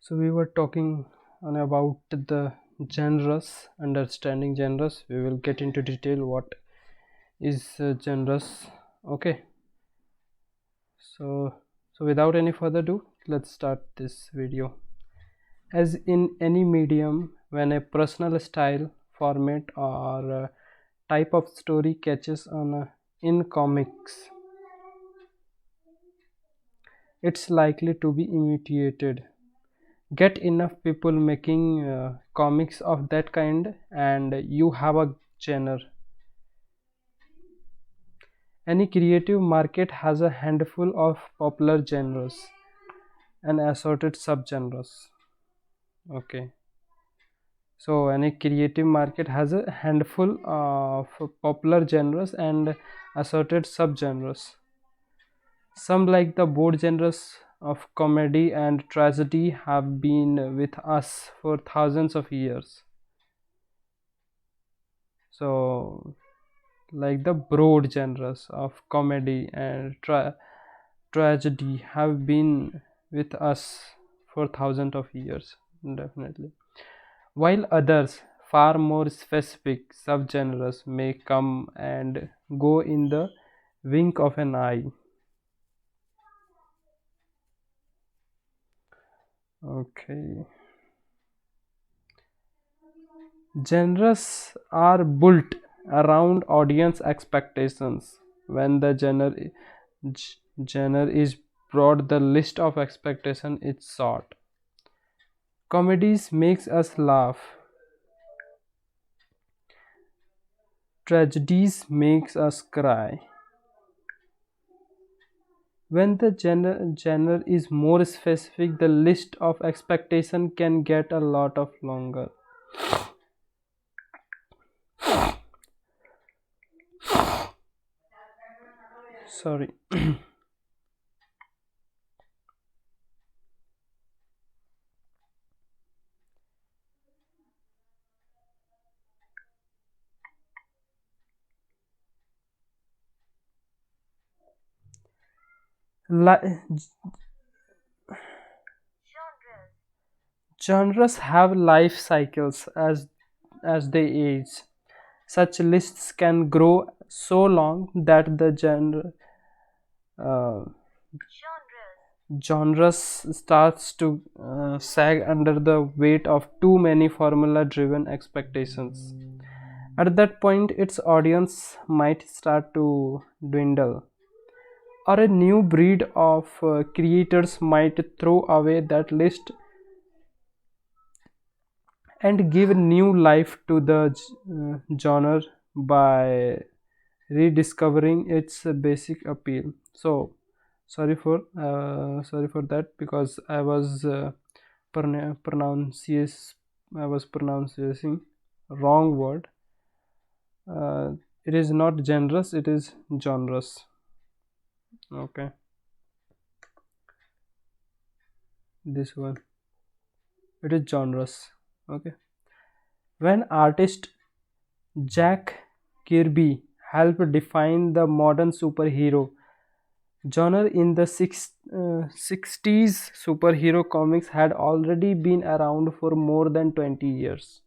So we were talking on about the genres, understanding genres. We will get into detail what is genres. Okay. So without any further ado, let's start this video. As in any medium, when a personal style, format, or type of story catches on in comics, it's likely to be imitated. Get enough people making comics of that kind and you have a genre. Any creative market has a handful of popular genres and assorted subgenres. Okay, so any creative market has a handful of popular genres and assorted subgenres. Some, like the board genres of comedy and tragedy, have been with us for thousands of years. So like the broad genres of comedy and tragedy have been with us for thousands of years, definitely, while others, far more specific subgenres, may come and go in the wink of an eye. Okay, genres are built around audience expectations. When the genre is broad, the list of expectation is short. Comedies makes us laugh. Tragedies makes us cry. When the genre is more specific, the list of expectation can get a lot of longer. Sorry. Li- Genres have life cycles as they age. Such lists can grow so long that the uh, genres starts to sag under the weight of too many formula driven expectations. At that point, its audience might start to dwindle, or a new breed of creators might throw away that list and give new life to the genre by rediscovering its basic appeal. So sorry for that, because pronounces I was pronouncing wrong word. It is not genres, it is genres. Okay, this one, it is genres. Okay, when artist Jack Kirby helped define the modern superhero genre in the 60s, superhero comics had already been around for more than 20 years.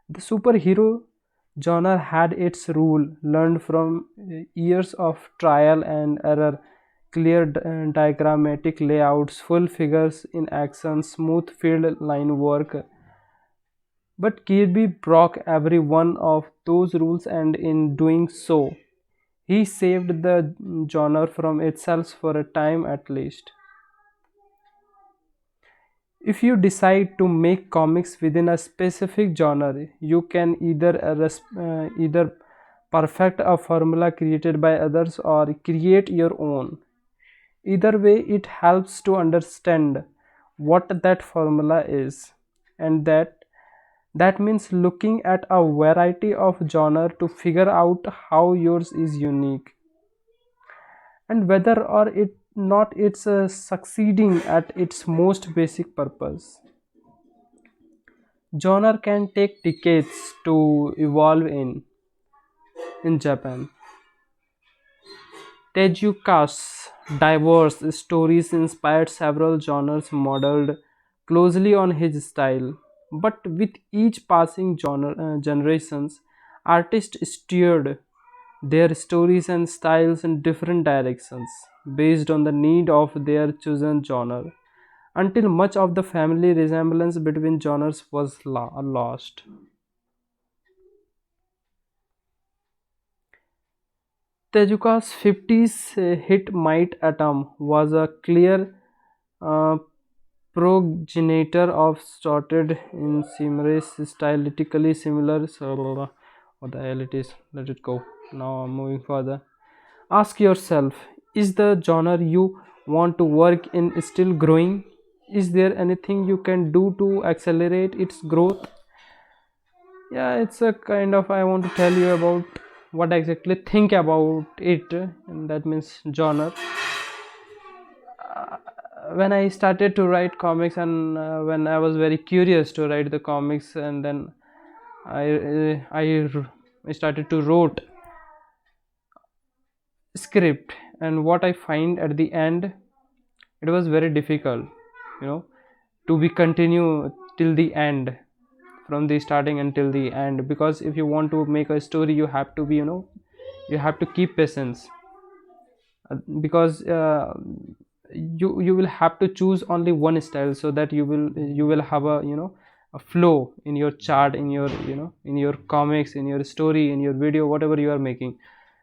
The superhero genre had its rule learned from years of trial and error, clear diagrammatic layouts, full figures in action, smooth field line work. But Kirby broke every one of those rules, and in doing so, he saved the genre from itself for a time at least. If you decide to make comics within a specific genre, you can either perfect a formula created by others or create your own. Either way, it helps to understand what that formula is, and that means looking at a variety of genre to figure out how yours is unique and whether or it not it's succeeding at its most basic purpose. Genre can take decades to evolve in Japan. Tejuka's diverse stories inspired several genres modeled closely on his style, but with each passing generations, artists steered their stories and styles in different directions based on the need of their chosen genre, until much of the family resemblance between genres was lost. Tezuka's 50s hit Might Atom was a clear uh, progenitor of started in Simra's stylistically similar. So, what the hell it is? Let it go. Now I'm moving further. Ask yourself, is the genre you want to work in still growing? Is there anything you can do to accelerate its growth? Yeah, it's a kind of, I want to tell you about what I exactly think about it, and that means genre. When I started to write comics, and when I was very curious to write the comics, and then I started to wrote script, and what I find at the end, it was very difficult, you know, to be continue till the end, from the starting until the end, because if you want to make a story, you have to be, you have to keep patience, because you will have to choose only one style, so that you will have a, a flow in your chart, in your, in your comics, in your story, in your video, whatever you are making.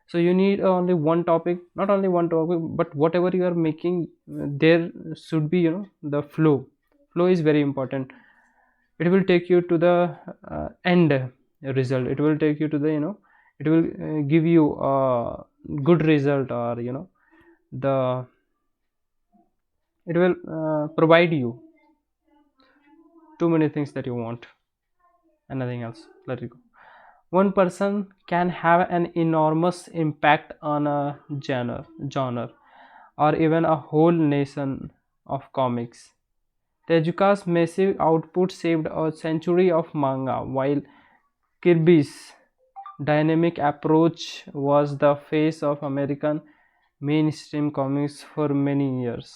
So you need only one topic, not only one topic, but whatever you are making, there should be, flow is very important. It will take you to the end result. It will take you to the, it will give you a good result, or the it will provide you too many things that you want, and nothing else. Let it go. One person can have an enormous impact on a genre, or even a whole nation of comics. Tezuka's massive output saved a century of manga, while Kirby's dynamic approach was the face of American mainstream comics for many years.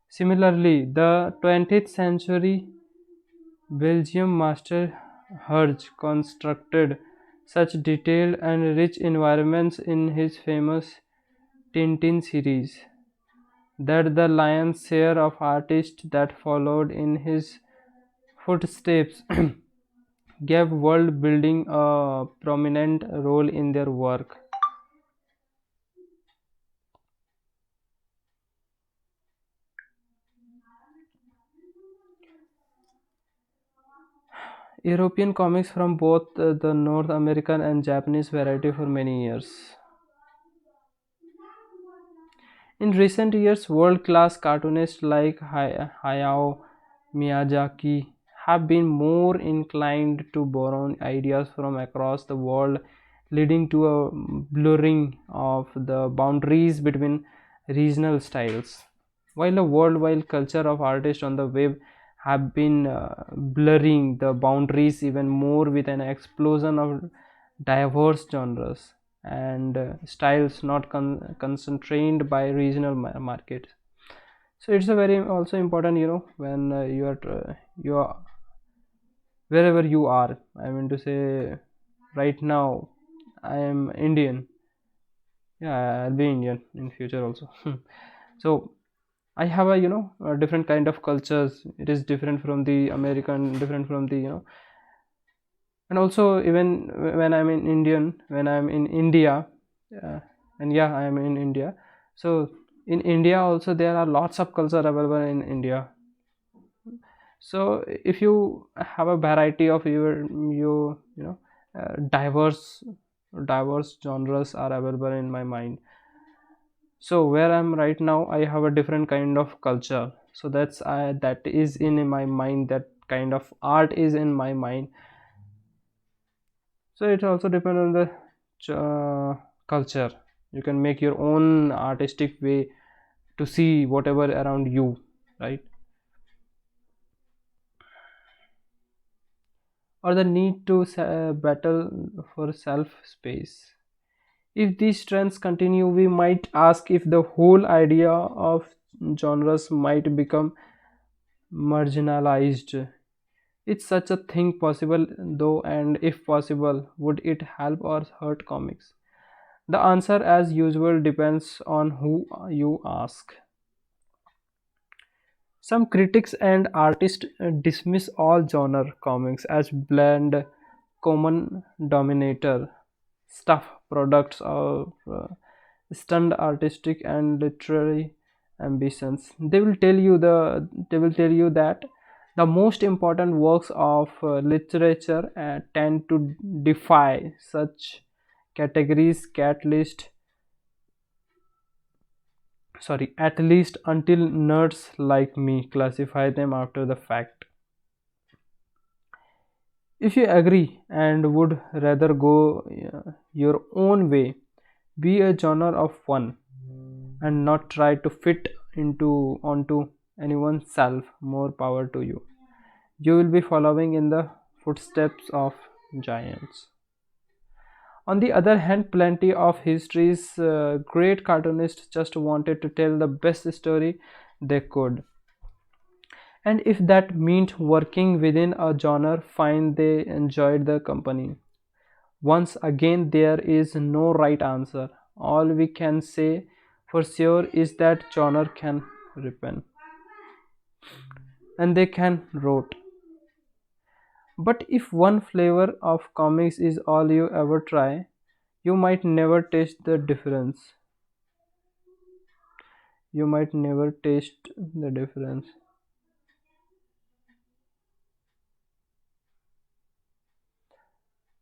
Similarly, the 20th century Belgium master Herge constructed such detailed and rich environments in his famous Tintin series that the lion's share of artists that followed in his footsteps gave world building a prominent role in their work. European comics from both the North American and Japanese variety for many years. In recent years, world-class cartoonists like Hayao Miyazaki have been more inclined to borrow ideas from across the world, leading to a blurring of the boundaries between regional styles. While a worldwide culture of artists on the web have been blurring the boundaries even more with an explosion of diverse genres and styles not constrained by regional markets. So it's a very also important, when you are wherever you are. I mean to say, right now I am Indian. Yeah, I'll be Indian in future also. So I have a, a different kind of cultures. It is different from the American, different from the, and also even when I'm in Indian, when I'm in India, uh, and yeah, I am in India. So in India also there are lots of culture available in India. So if you have a variety of diverse genres are available in my mind. So where I'm right now, I have a different kind of culture. So that is in my mind. That kind of art is in my mind. So it also depends on the culture. You can make your own artistic way to see whatever around you, right? or the need to battle for self space. If these trends continue, we might ask if the whole idea of genres might become marginalized. Is such a thing possible though, and if possible, would it help or hurt comics? The answer, as usual, depends on who you ask. Some critics and artists dismiss all genre comics as bland, common dominator stuff products of stunned artistic and literary ambitions. They will tell you that the most important works of literature tend to defy such categories at least until nerds like me classify them after the fact. If you agree and would rather go your own way, be a genre of one and not try to fit into onto anyone's self, more power to you. You will be following in the footsteps of giants. On the other hand, plenty of history's great cartoonists just wanted to tell the best story they could. And if that meant working within a genre, fine, they enjoyed the company. Once again, there is no right answer. All we can say for sure is that genre can repent and they can rot. But if one flavor of comics is all you ever try, you might never taste the difference. You might never taste the difference.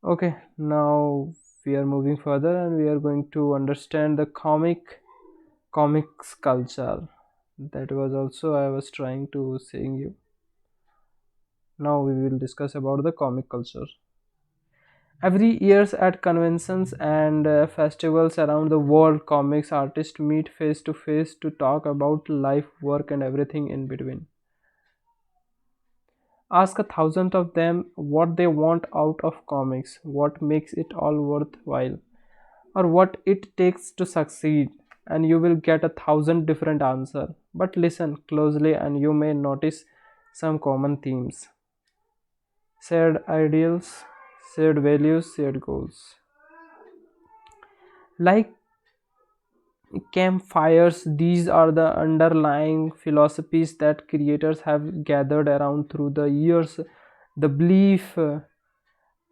Okay, now we are moving further and we are going to understand the comics culture. That was also I was trying to saying you. Now we will discuss about the comic culture. Every years at conventions and festivals around the world, comics artists meet face to face to talk about life, work, and everything in between. Ask a thousand of them what they want out of comics, what makes it all worthwhile, or what it takes to succeed, and you will get a thousand different answers. But listen closely, and you may notice some common themes: shared ideals, shared values, shared goals. Like campfires, these are the underlying philosophies that creators have gathered around through the years. The belief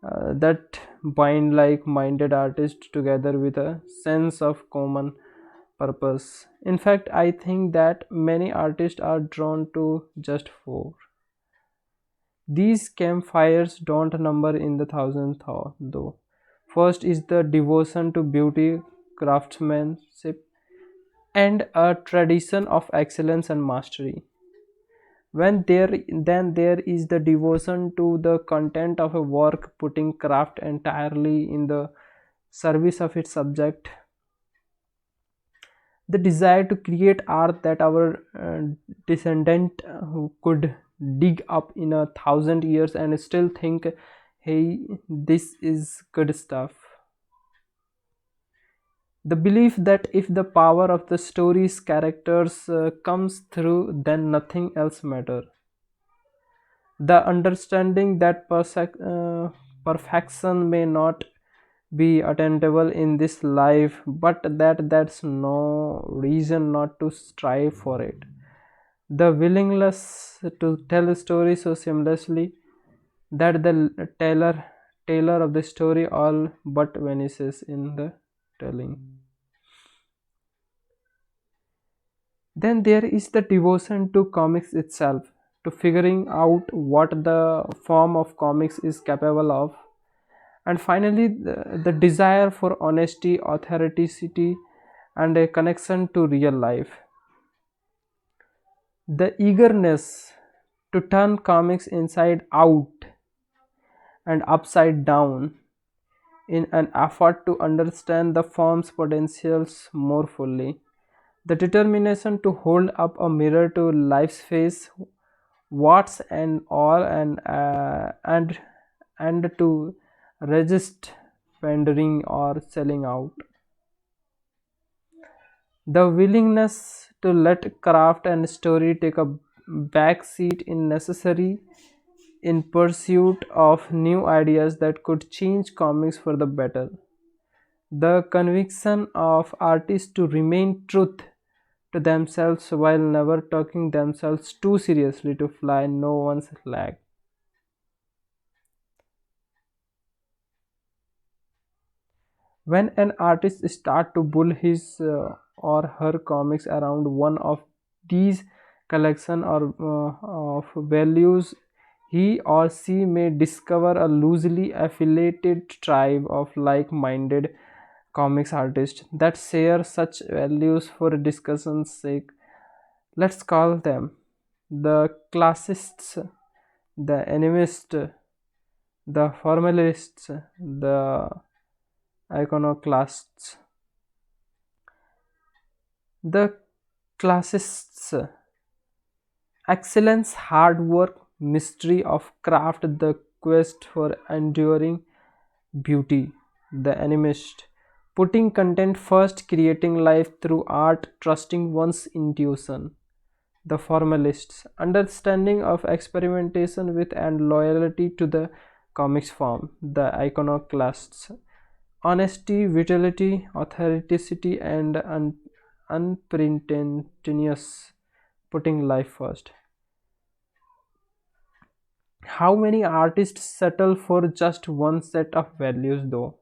that bind like-minded artists together with a sense of common purpose. In fact, I think that many artists are drawn to just four. These campfires don't number in the thousands though. First is the devotion to beauty, craftsmanship, and a tradition of excellence and mastery. Then there is the devotion to the content of a work, putting craft entirely in the service of its subject. The desire to create art that our descendant could dig up in 1,000 years and still think, hey, this is good stuff. The belief that if the power of the story's characters comes through, then nothing else matters. The understanding that perfection may not be attainable in this life, but that's no reason not to strive for it. The willingness to tell a story so seamlessly that the tailor of the story all but vanishes in the telling. Then there is the devotion to comics itself, to figuring out what the form of comics is capable of. And finally, the desire for honesty, authenticity, and a connection to real life. The eagerness to turn comics inside out and upside down in an effort to understand the form's potentials more fully. The determination to hold up a mirror to life's face, warts and all, and and to resist pandering or selling out. The willingness to let craft and story take a back seat in necessary in pursuit of new ideas that could change comics for the better. The conviction of artists to remain truth to themselves while never taking themselves too seriously to fly no one's flag. When an artist starts to build his or her comics around one of these collection or of values, he or she may discover a loosely affiliated tribe of like-minded comics artists that share such values. For discussion's sake, let's call them the classists, the animists, the formalists, the iconoclasts. The classists, excellence, hard work, mystery of craft, the quest for enduring beauty. The animist, putting content first, creating life through art, trusting one's intuition. The formalists, understanding of experimentation with and loyalty to the comics form. The iconoclasts, honesty, vitality, authenticity, and unpretentious, putting life first. How many artists settle for just one set of values though?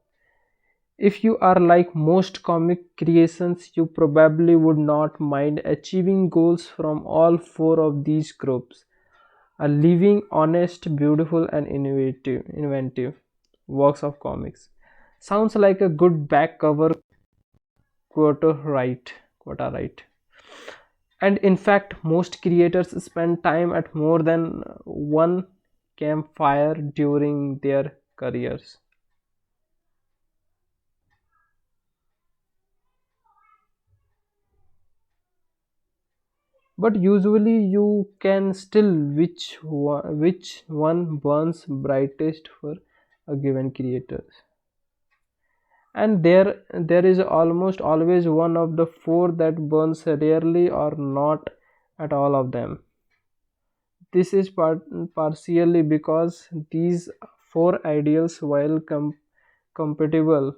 If you are like most comic creations, you probably would not mind achieving goals from all four of these groups. A living, honest, beautiful, and inventive works of comics. Sounds like a good back cover quota right. And in fact, most creators spend time at more than one campfire during their careers. But usually you can still which one burns brightest for a given creator. And there is almost always one of the four that burns rarely or not at all of them. This is partially because these four ideals, while compatible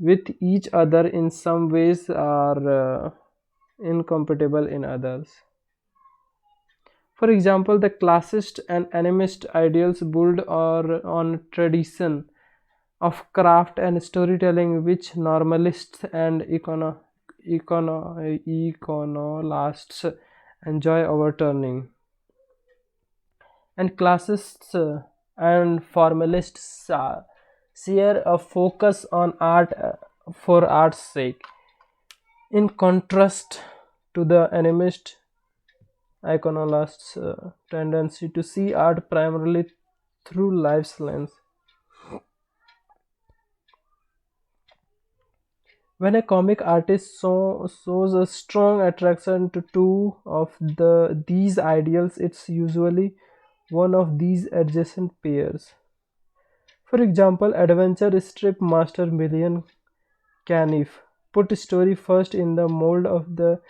with each other in some ways, are incompatible in others. For example, the classist and animist ideals build on tradition of craft and storytelling, which normalists and iconolasts enjoy overturning. And classists and formalists share a focus on art for art's sake, in contrast to the animist iconolast's tendency to see art primarily through life's lens. When a comic artist shows a strong attraction to two of these ideals, it's usually one of these adjacent pairs. For example, adventure strip master Million Canif put story first in the mold of the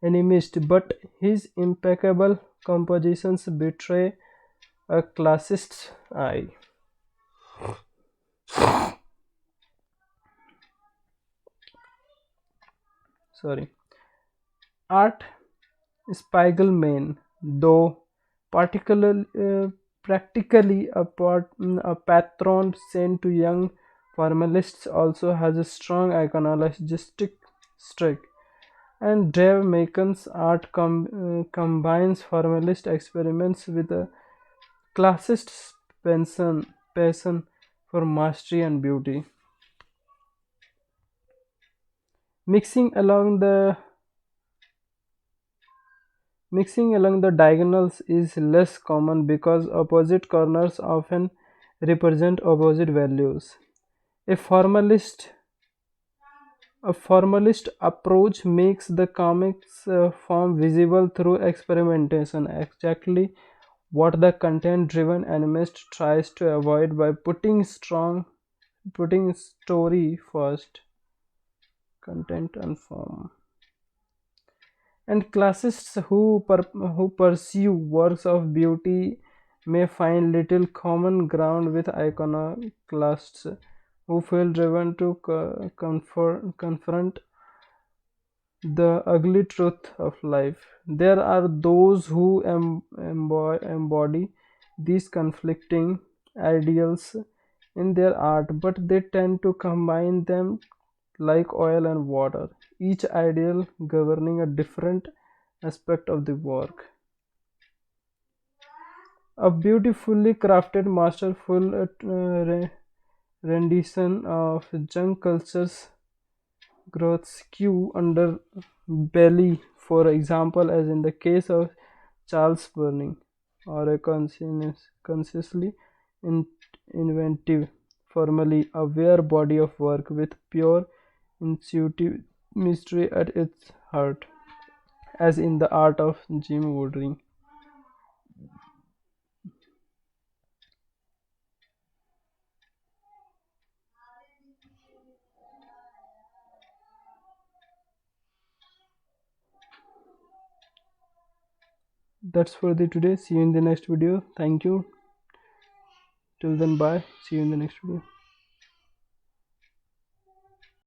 animist, but his impeccable compositions betray a classist's eye. Sorry. Art Spiegelman, though particularly practically a patron saint to young formalists, also has a strong iconoclastic streak. And Dave Macon's art combines formalist experiments with a classist passion for mastery and beauty. Mixing along the Mixing along the diagonals is less common because opposite corners often represent opposite values. A formalist a formalist approach makes the comics form visible through experimentation, exactly what the content driven animist tries to avoid by putting story first, content and form. And classists who pursue works of beauty may find little common ground with iconoclasts who feel driven to confront the ugly truth of life. There are those who embody these conflicting ideals in their art, but they tend to combine them like oil and water, each ideal governing a different aspect of the work. A beautifully crafted, masterful rendition of junk culture's grotesque underbelly, for example, as in the case of Charles Burning, or a consciously in- inventive, formally aware body of work with pure intuitive mystery at its heart, as in the art of Jim Woodring. That's for the today. See you in the next video. Thank you. Till then, bye. See you in the next video.